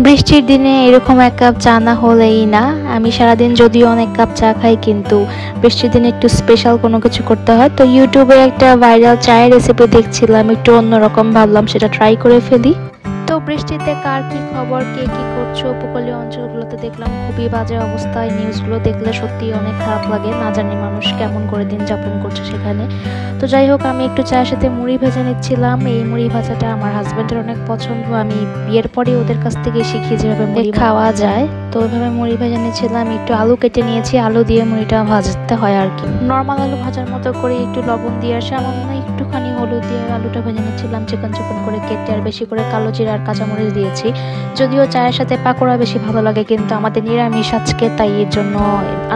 বৃষ্টির দিনে এরকম এক কাপ চা না হলেই না। আমি সারাদিন যদিও অনেক কাপ চা খাই, কিন্তু বৃষ্টির দিনে একটু স্পেশাল কোনো কিছু করতে হয়। তো ইউটিউবে একটা ভাইরাল চায়ের রেসিপি দেখছিলাম, একটু অন্যরকম ভাবলাম সেটা ট্রাই করে ফেলি। তো বৃষ্টিতে কার কি খবর, কে কি করছো? উপকূলীয় অঞ্চলগুলোতে দেখলাম খুবই বাজে অবস্থায়। নিউজগুলো দেখলে সত্যি অনেক খারাপ লাগে, না জানি মানুষ কেমন করে দিন যাপন করছে সেখানে। তো যাই হোক, আমি একটু চায়ের সাথে মুড়ি ভেজে নিচ্ছিলাম। এই মুড়ি ভাজাটা আমার হাজব্যান্ডের অনেক পছন্দ, আমি বিয়ের পরে ওদের কাছ থেকে শিখি যেভাবে মুড়ি খাওয়া যায়। তো ওইভাবে মুড়ি ভেজে নিচ্ছিলাম, একটু আলু কেটে নিয়েছি, আলু দিয়ে মুড়িটা ভাজতে হয় আর কি, নর্মাল আলু ভাজার মতো করে একটু লবণ দিয়ে সামান্য একটুখানি হলুদ দিয়ে আলুটা ভেজে নিচ্ছিলাম চিকন চিকন করে কেটে। আর বেশি করে কালো জিরা আর কাঁচামরিচ দিয়েছি, যদিও চায়ের সাথে পাকোড়া বেশি ভালো লাগে, কিন্তু আমাদের নিরামিষ আজকে, তাই এর জন্য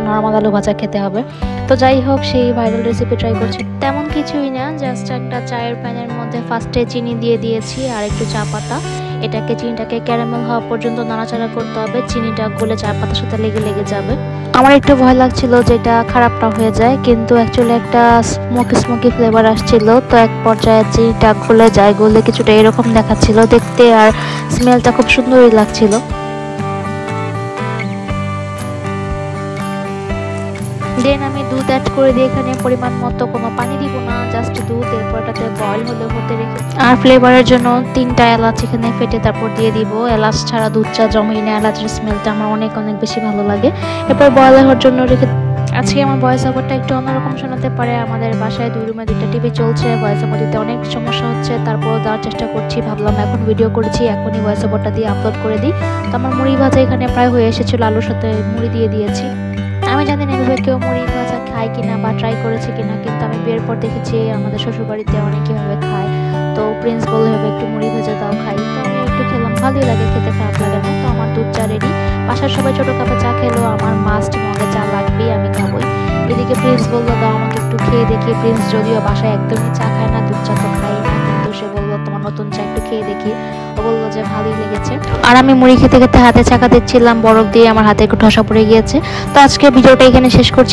নর্মাল আলু ভাজা খেতে হবে। তো যাই হোক, সেই ভাইরাল রেসিপি ট্রাই করছি। তেমন কিছুই না, জাস্ট একটা চায়ের প্যানের মধ্যে ফার্স্টে চিনি দিয়ে দিয়েছি আর একটু চা পাতা। এটাকে চিনিটাকে ক্যারামেল হওয়া পর্যন্ত নাড়াচাড়া করতে হবে, চিনিটা গলে চা পাতার সাথে লেগে যাবে। আমার একটু ভয় লাগছিল যে এটা খারাপটা হয়ে যায়, কিন্তু অ্যাকচুয়ালি একটা স্মোকি ফ্লেভার আসছিল। তো এক পর্যায়ে চিনিটা গলে যায়, গলে কিছুটা এরকম দেখাচ্ছিল দেখতে, আর স্মেলটা খুব সুন্দরই লাগছিল। দেন আমি দুধ অ্যাড করে দিই এখানে পরিমাণ মতো, কোনো পানি দিব না, জাস্ট দুধ। এরপর এটাতে বয়েল হতে রেখে, আর ফ্লেভারের জন্য 3টা এলাচ এখানে ফেটে তারপর দিয়ে দিব। এলাচ ছাড়া দুধ চা জমেই না, এলাচের স্মেলটা আমার অনেক বেশি ভালো লাগে। এরপর বয়েল হওয়ার জন্য রেখে। আজকে আমার ভয়েস ওভারটা একটু অন্যরকম শোনাতে পারে, আমাদের বাসায় 2 রুমে 2টা টিভি চলছে, ভয়েস ওভার দিতে অনেক সমস্যা হচ্ছে, তারপর দেওয়ার চেষ্টা করছি। ভাবলাম এখন ভিডিও করেছি, এখনই ভয়েস ওভারটা দিয়ে আপলোড করে দিই। তো আমার মুড়ি ভাজা এখানে প্রায় হয়ে এসেছিলো, আলুর সাথে মুড়ি দিয়ে দিয়েছি। আমি জানি না এভাবে কেউ মুড়ি ভাজা খায় কিনা বা ট্রাই করেছে কিনা, কিন্তু আমি বিয়ের পর দেখেছি আমাদের শ্বশুরবাড়িতে অনেকে এভাবে খায়। তো প্রিন্স বললে হবে একটু মুড়ি ভেজে দাও, খাই। তো আমি একটু খেলাম, ভালোই লাগে খেতে, খারাপ লাগে না। তো আমার দুধ চা রেডি। বাসার সবাই ছোটো কাপে চা খেলো, আমার মাস্ট মগে চা লাগবেই, আমি খাবোই। এদিকে প্রিন্স বললো দাও আমাকে একটু খেয়ে দেখি। প্রিন্স যদিও বাসায় একদমই চা খায় না, দুধ চা তো খাই না, কিন্তু সে বললো তোমার নতুন চা একটু খেয়ে দেখি। ও বললো যে ভালোই লেগেছে। আর আমি মুড়ি খেতে খেতে হাতে চাকা দিচ্ছিলাম বরফ দিয়ে, আমার হাতে একটু ঠসা পড়ে গিয়েছে। তো আজকে ভিডিওটা এখানে শেষ করছি।